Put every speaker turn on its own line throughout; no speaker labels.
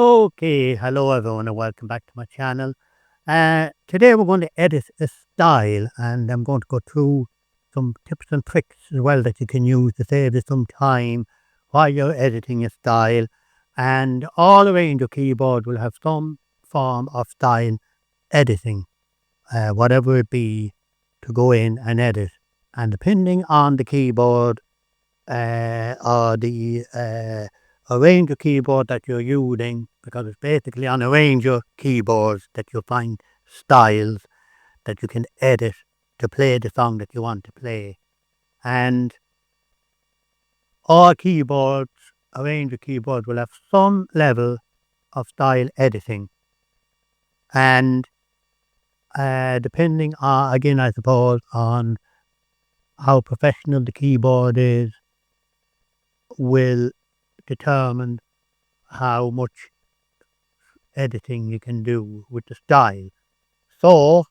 Okay, hello everyone and welcome back to my channel. Today we're going to edit a style and I'm going to go through some tips and tricks as well that you can use to save you some time while you're editing a style. And all around your keyboard will have some form of style editing, whatever it be, to go in and edit. And depending on the keyboard or the arranger keyboard that you're using, because it's basically on arranger keyboards that you'll find styles that you can edit to play the song that you want to play. And all keyboards, arranger keyboards, will have some level of style editing. And depending on, again, I suppose, on how professional the keyboard is, will determine how much editing you can do with the style. So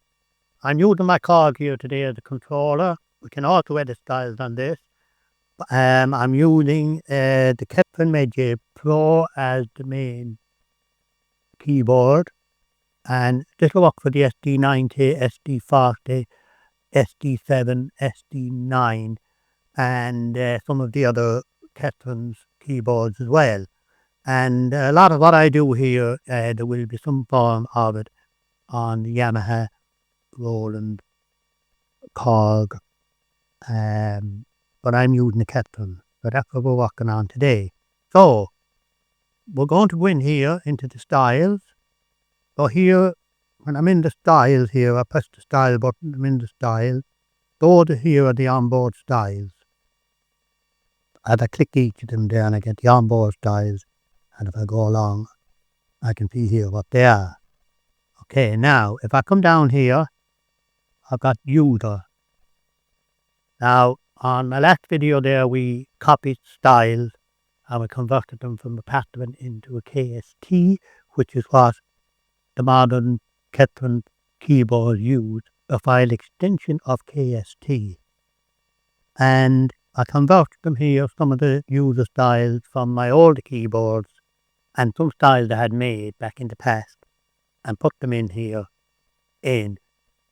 I'm using my cog here today as a controller. We can also edit styles on this. I'm using the Ketron Midjay Pro as the main keyboard, and this will work for the SD90, SD40, SD7, SD9 and some of the other Ketron's keyboards as well. And a lot of what I do here, there will be some form of it on the Yamaha, Roland, Korg, but I'm using the Ketron. So that's what we're working on today. So we're going to go in here into the styles. So here, when I'm in the styles here, I press the style button, I'm in the style. Those here are the onboard styles. As I click each of them there and I get the onboard styles. And if I go along, I can see here what they are. Okay, now if I come down here, I've got user. Now on my last video there, we copied styles and we converted them from a pattern into a KST, which is what the modern Ketron keyboard use, a file extension of KST. And I converted them here, some of the user styles from my older keyboards and some styles I had made back in the past, and put them in here in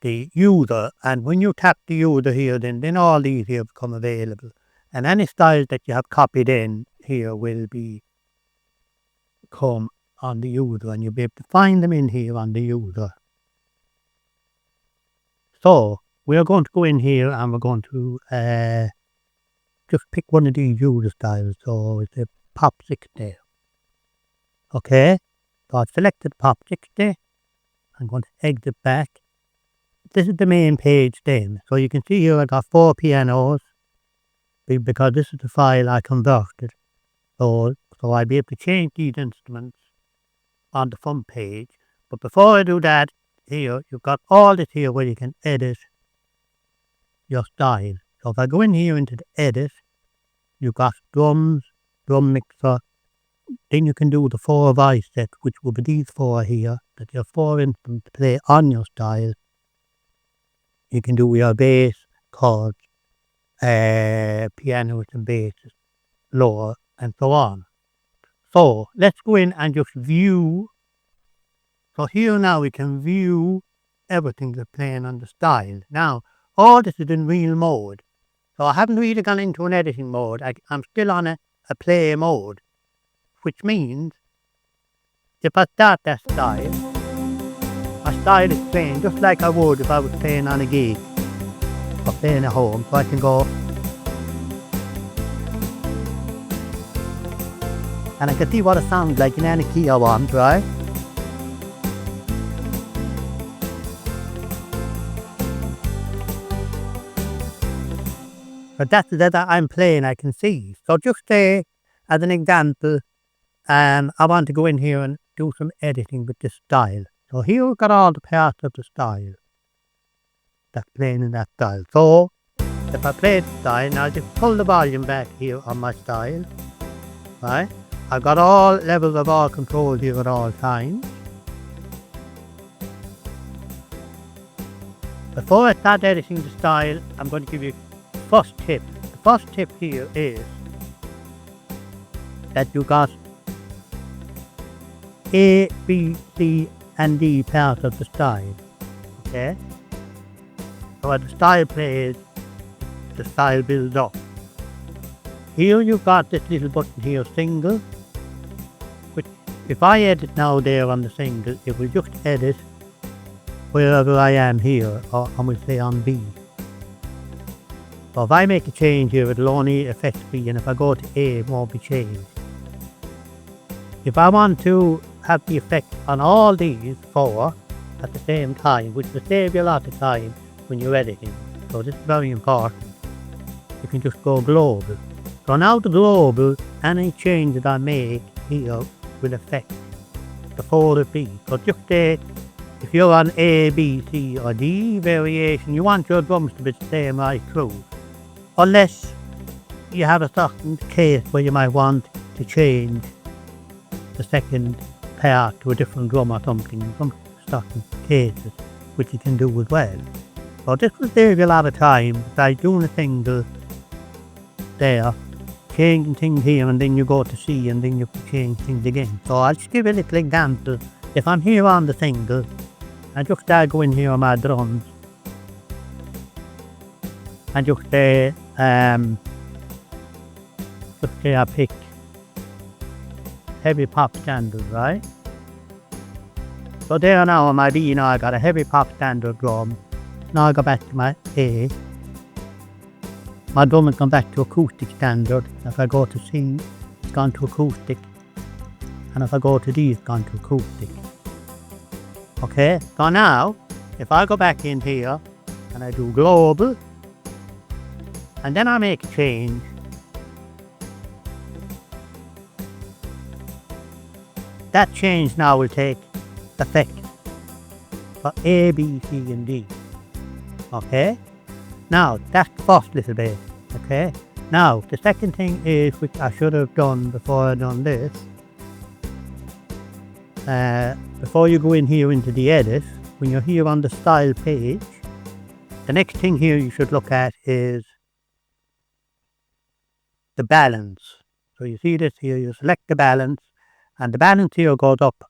the user. And when you tap the user here, then all these here become available. And any styles that you have copied in here will come on the user, and you'll be able to find them in here on the user. So we are going to go in here and we're going to just pick one of these user styles. So it's a Pop 60. Okay, so I've selected Pop 60. I'm going to exit back. This is the main page then. So you can see here I got 4 pianos because this is the file I converted. So I'll be able to change these instruments on the front page. But before I do that, here you've got all this here where you can edit your style. So if I go in here into the edit, you've got drums, drum mixer. Then you can do the 4 voice set, which will be these 4 here, that you have 4 instruments to play on your style. You can do your bass, chords, pianos and basses, lower, and so on. So let's go in and just view. So here now we can view everything that's playing on the style. Now, all this is in real mode. So I haven't really gone into an editing mode. I'm still on a play mode, which means if I start that style, my style is playing just like I would if I was playing on a gig or playing at home. So I can go and I can see what it sounds like in any key I want, right? But that's that I'm playing, I can see. So just say, as an example, I want to go in here and do some editing with this style. So here we've got all the parts of the style that's playing in that style. So if I play the style, now just pull the volume back here on my style, right? I've got all levels of all controls here at all times. Before I start editing the style, I'm going to give you the first tip. The first tip here is that you got A, B, C and D parts of the style. Okay? So as the style plays, the style builds up. Here you've got this little button here, single, which if I edit now there on the single, it will just edit wherever I am here, or I will say on B. So if I make a change here, it will only affect B, and if I go to A, it won't be changed. If I want to have the effect on all these 4 at the same time, which will save you a lot of time when you're editing, so this is very important, you can just go global. So now the global, any change that I make here will affect the 4 of B. So just say, if you're on A, B, C or D variation, you want your drums to be the same right through. Unless you have a certain case where you might want to change the second part to a different drum or something, some certain cases, which you can do as well. So this will save you a lot of time by doing a single there, changing things here, and then you go to C and then you change things again. So I'll just give you a little example. If I'm here on the single, I just start going here on my drums and just say I pick heavy pop standard, right? So there now on my B, now I got a heavy pop standard drum. Now I go back to my A. My drum has gone back to acoustic standard. If I go to C, it's gone to acoustic. And if I go to D, it's gone to acoustic. Okay, so now, if I go back in here, and I do global, and then I make a change, that change now will take effect for A, B, C and D. Okay, now that's the first little bit. Okay, now the second thing is, which I should have done before I done this, before you go in here into the edit, when you're here on the style page, the next thing here you should look at is the balance. So you see this here, you select the balance, and the balance here goes up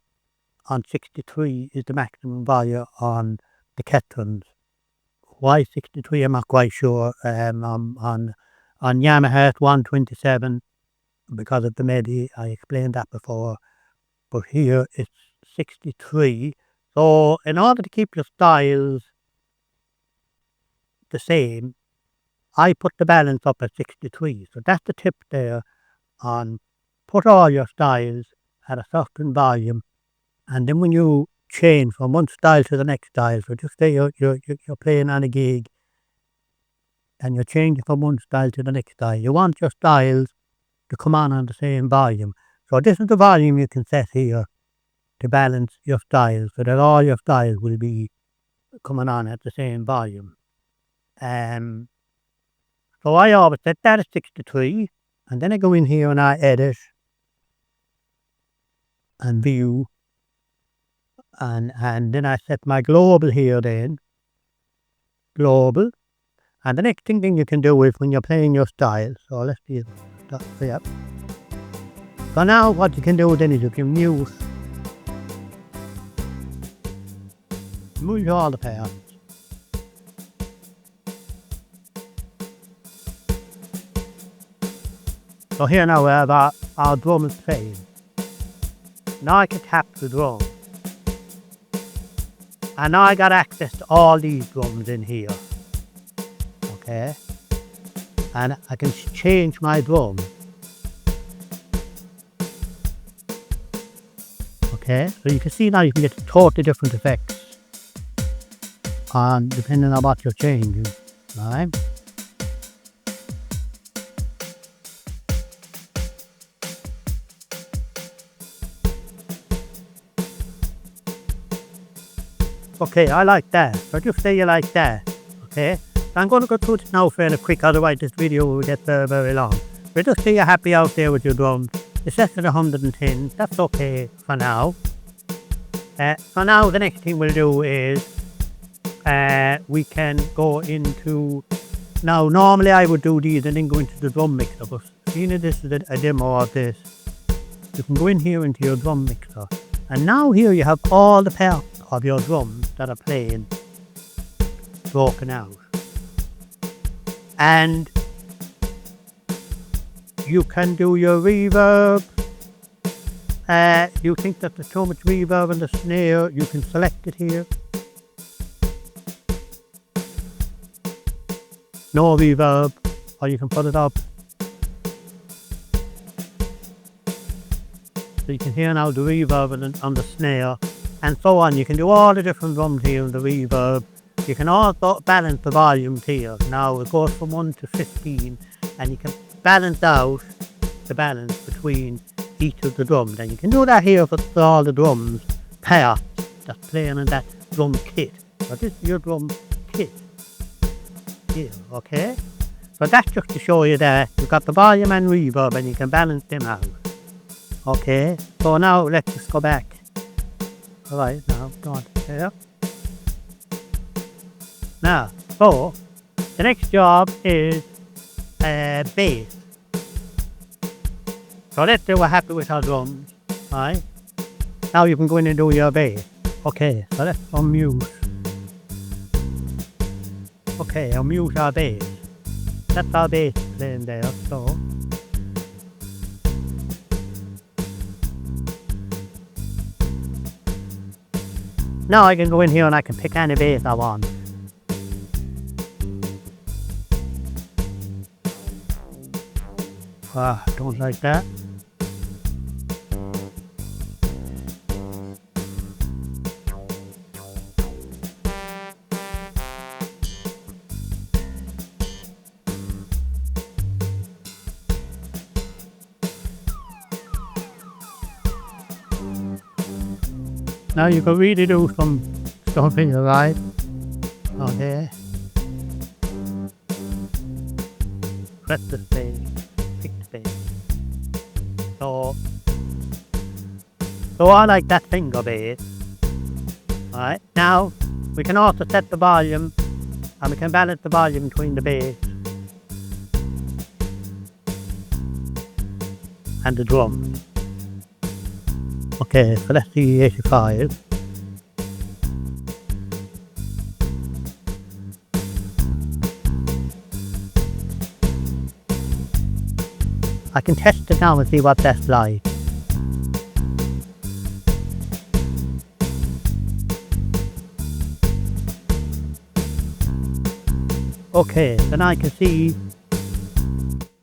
on 63 is the maximum value on the Ketrons. Why 63? I'm not quite sure. On Yamaha 127 because of the MIDI. I explained that before. But here it's 63. So in order to keep your styles the same, I put the balance up at 63. So that's the tip there on put all your styles at a certain volume, and then when you change from one style to the next style, so just say you're playing on a gig and you're changing from one style to the next style, you want your styles to come on the same volume. So this is the volume you can set here to balance your styles, so that all your styles will be coming on at the same volume. So I always set that at 63, and then I go in here and I edit and view, and then I set my global here then, global, and the next thing you can do is when you're playing your style, so let's see, yeah. So now what you can do then is you can move all the parts. So here now we have our drum is playing. Now I can tap the drum. And now I got access to all these drums in here. Okay. And I can change my drum. Okay. So you can see now you can get totally different effects on depending on what you're changing. Right? Okay, I like that. So just say you like that. Okay. So I'm going to go through this now fairly quick, otherwise this video will get very, very long. But just say you're happy out there with your drums. It's set at 110. That's okay for now. So now the next thing we'll do is we can go into, now normally I would do these and then go into the drum mixer, but seeing this is a demo of this, you can go in here into your drum mixer And now here you have all the parts of your drums that are playing broken out. And you can do your reverb. You think that there's too much reverb in the snare, you can select it here. No reverb, or you can put it up. So you can hear now the reverb on the snare, and so on. You can do all the different drums here in the reverb. You can also balance the volumes here. Now it goes from 1 to 15, and you can balance out the balance between each of the drums. And you can do that here for all the drums parts that's playing in that drum kit. So this is your drum kit here, okay? So that's just to show you that you've got the volume and reverb and you can balance them out. Okay, so now let's just go back. Alright, now go on to there. Now, so the next job is bass. So let's say we're happy with our drums, right? Now you can go in and do your bass. Okay, so let's unmute. Okay, unmute our bass. That's our bass playing there, so. Now I can go in here and I can pick any bass I want. Don't like that. Now you can really do some stuff in your life. Okay. Press the space. Pick the space. So I like that finger bass. Alright, now we can also set the volume and we can balance the volume between the bass and the drums. Okay, so let's see 85. I can test it now and see what that's like. Okay, then I can see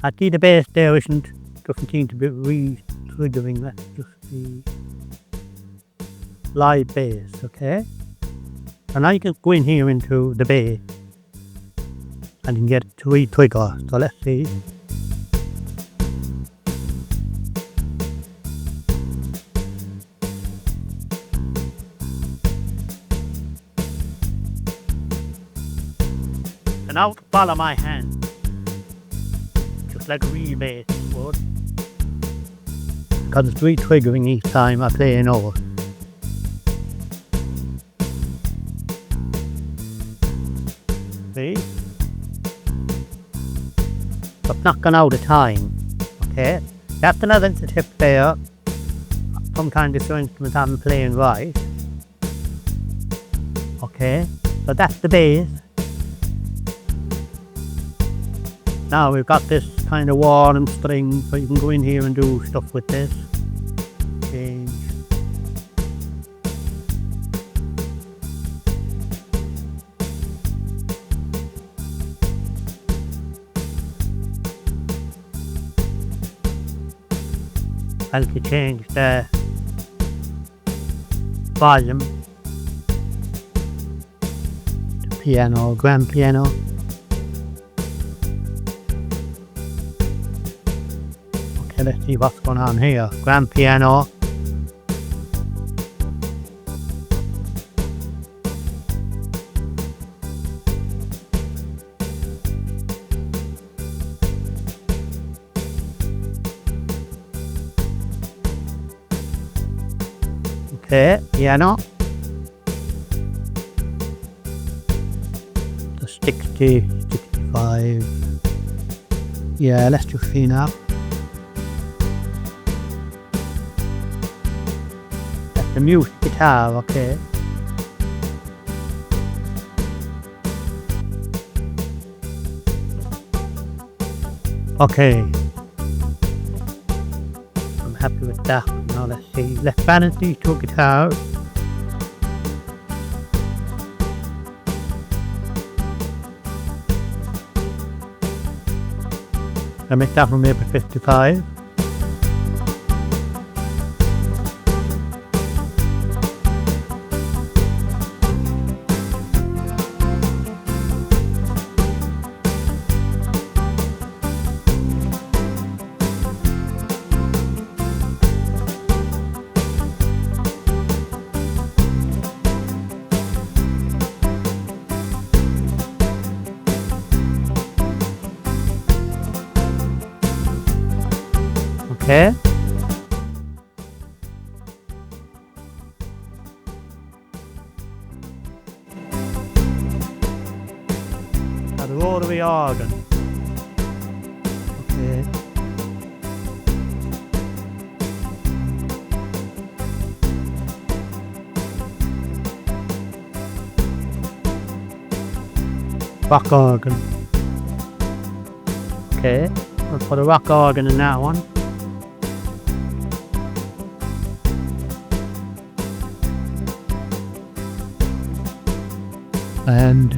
the bass there doesn't seem to be re-triggering. Let's just see. Live bass, okay? And I can go in here into the bass and you can get it to re-trigger. So let's see. And now follow my hand, just like a real bass would, because it's re-triggering each time I play an note. See? But not gone out of time. Okay? That's another tip there. Sometimes if your instrument aren't playing right. Okay? So that's the bass. Now we've got this kind of warm string, so you can go in here and do stuff with this. Change. I can change the volume to piano, grand piano. Okay, let's see what's going on here. Grand piano. Okay, piano. The 60, 65. Yeah, let's just see now. Let's the mute guitar, okay. Okay. I'm happy with that. Now let's see. Let's balance these two guitars. I make that one maybe 55. Okay. Now the rotary organ. Okay. Rock organ. Okay. Let's put a rock organ in that one. And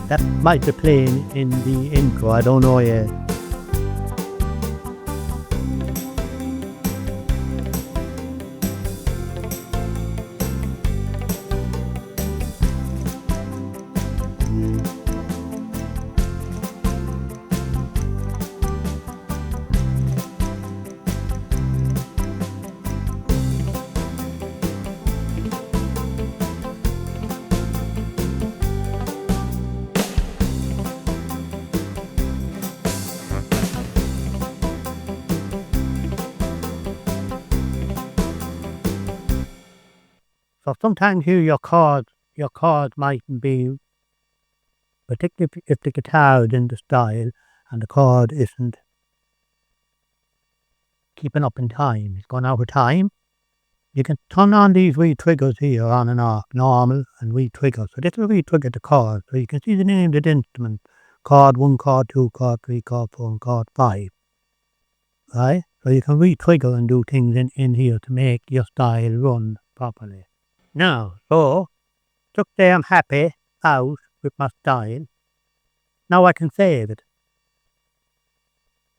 that might be playing in the intro, I don't know yet. So sometimes here your chord mightn't be, particularly if the guitar is in the style and the chord isn't keeping up in time, it's gone out of time. You can turn on these wee triggers here on and off, normal and wee triggers. So this will re-trigger the chord. So you can see the names of the instrument. Chord 1, chord 2, chord 3, chord 4 and chord 5. Right? So you can re-trigger and do things in here to make your style run properly. Now, so, just say I'm happy out with my style. Now I can save it.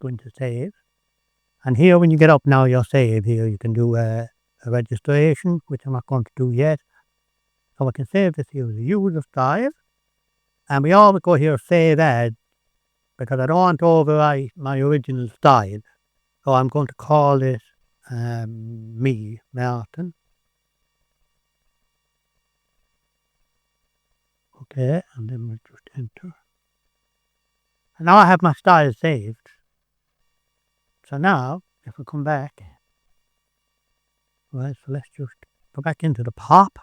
Going to save. And here when you get up now your save here, you can do a registration, which I'm not going to do yet. So I can save this here as a user style. And we always go here save as, because I don't want to overwrite my original style. So I'm going to call this me, Martin. Okay, and then we'll just enter. And now I have my style saved. So now, if we come back, right, so let's just go back into the pop.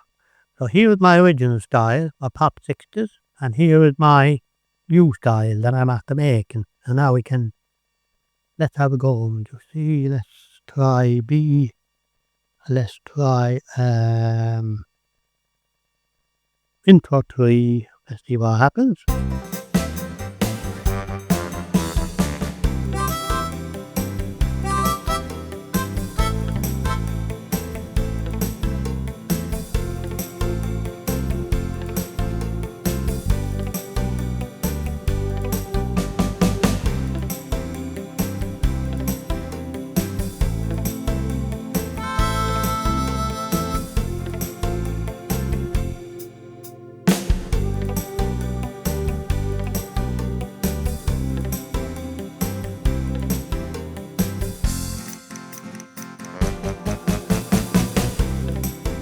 So here is my original style, my pop 60s, and here is my new style that I'm after making. And now we can, let's have a go and just see, let's try B, let's try intro 3, let's see what happens.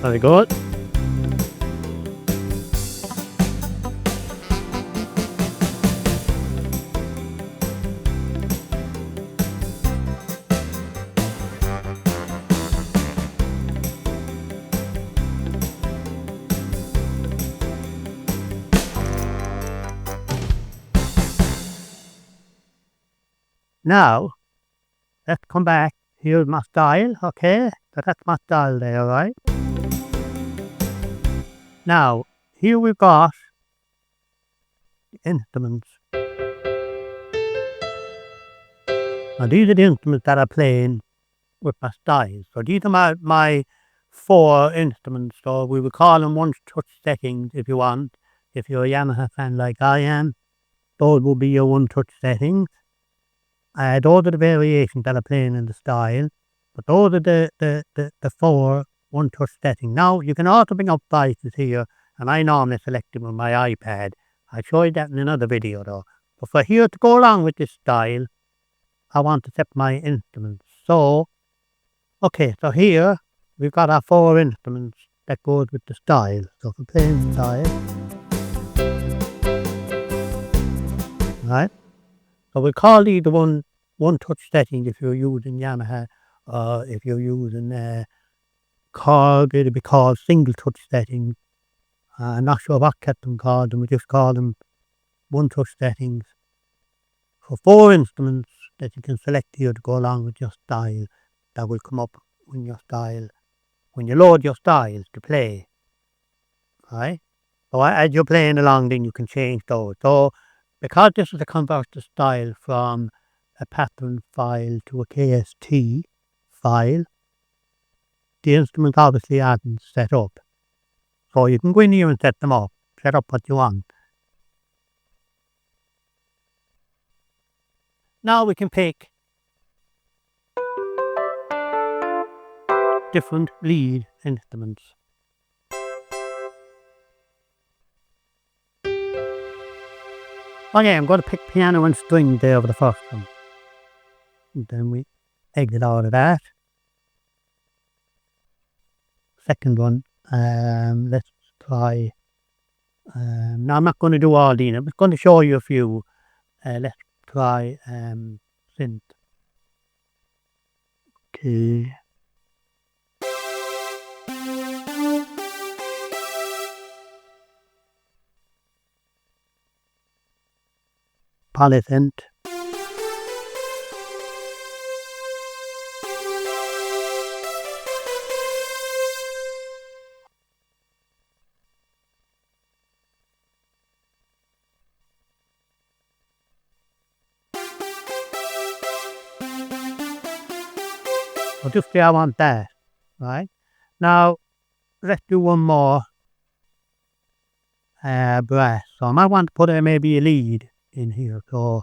Very good. Now, let's come back here's my style, okay? So that's my style there, right? Now, here we've got instruments. Now these are the instruments that are playing with my style. So these are my 4 instruments. So we would call them one-touch settings if you want. If you're a Yamaha fan like I am, those will be your one-touch settings. Those are the variations that are playing in the style. But those are the 4 one-touch settings. Now, you can also bring up voices here, and I normally select them on my iPad. I show you that in another video though. But for here to go along with this style, I want to set my instruments. So, okay, so here we've got our 4 instruments that goes with the style. So for playing style, right? So we call these the one-touch settings if you're using Yamaha. If you're using Korg, it'll be called single-touch settings. I'm not sure what Ketron called them. We just call them one-touch settings. For 4 instruments that you can select here to go along with your style, that will come up when you load your styles to play, right? So as you're playing along, then you can change those. So because this is a converter style from a pattern file to a KST file, the instruments obviously aren't set up. So you can go in here and set them up, set up what you want. Now we can pick different lead instruments. Okay, I'm going to pick piano and string there for the first one. And then we exit out of that. Second one, let's try. Now I'm not going to do all these. I'm just going to show you a few. Let's try synth. Okay. Polysynth. So just say I want that, right? Now let's do one more brass. So I might want to put maybe a lead in here. So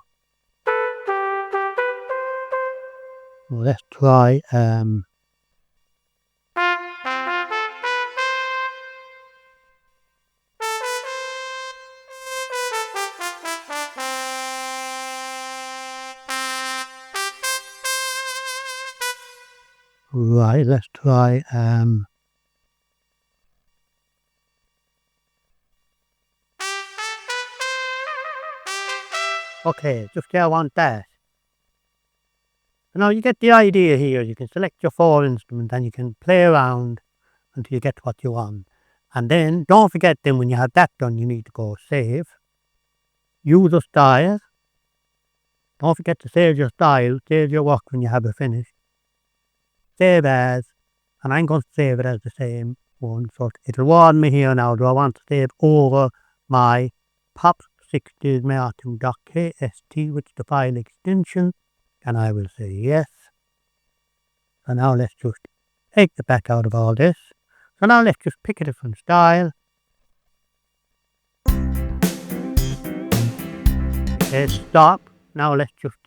let's try right, let's try okay, just say I want that. So now you get the idea here. You can select your 4 instruments and you can play around until you get what you want. And then don't forget, then when you have that done, you need to go save. Use a style. Don't forget to save your style. Save your work when you have it finished. Save as, and I'm going to save it as the same one. So it'll warn me here now. Do I want to save over my pop 60s masterclass.kst, which is the file extension? And I will say yes. So now let's just take the back out of all this. So now let's just pick a different style. Okay, stop. Now let's just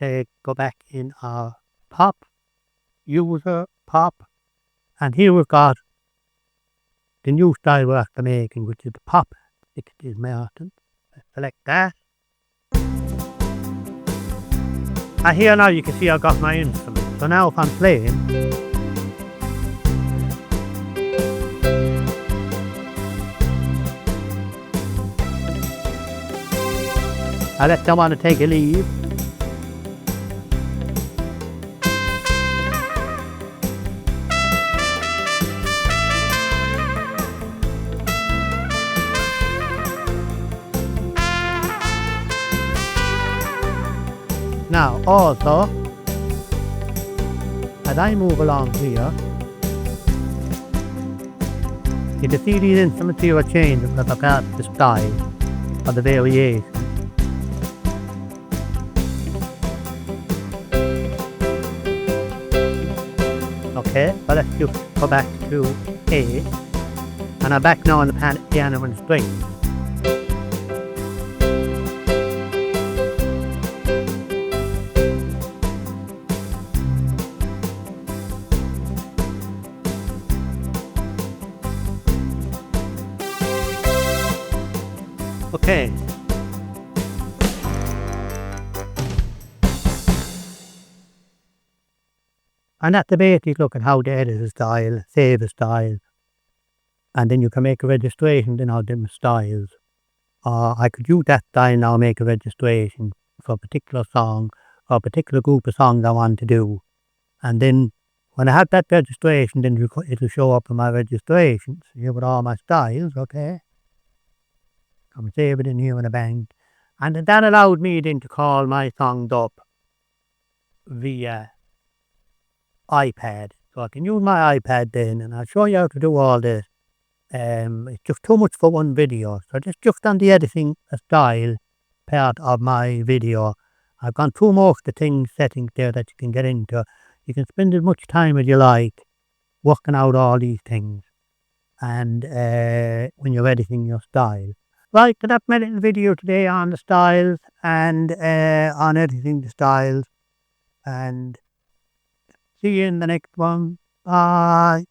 go back in our pop, user, pop. And here we've got the new style we're after making, which is the pop 60s Martin. Let's select that. And here now you can see I've got my instrument. So now if I'm playing, I let them want to take a lead. Now also, I as I move along here, you can see these instruments here are changing because I've got the style or the variation. Okay, but let's just go back to A, and I'm back now on the piano and strings. Okay. And that's the basic look at how to edit a style, save a style, and then you can make a registration in all different styles. I could use that style now, make a registration for a particular song or a particular group of songs I want to do. And then when I have that registration, then it'll show up in my registrations here with all my styles, okay? I'm save it in here in a bank. And that allowed me then to call my songs up via iPad. So I can use my iPad then, and I'll show you how to do all this. It's just too much for one video. So just on the editing style part of my video, I've gone through most of the things, settings there that you can get into. You can spend as much time as you like working out all these things, and when you're editing your style. Right, so that's my little video today on the styles and on editing the styles, and see you in the next one. Bye.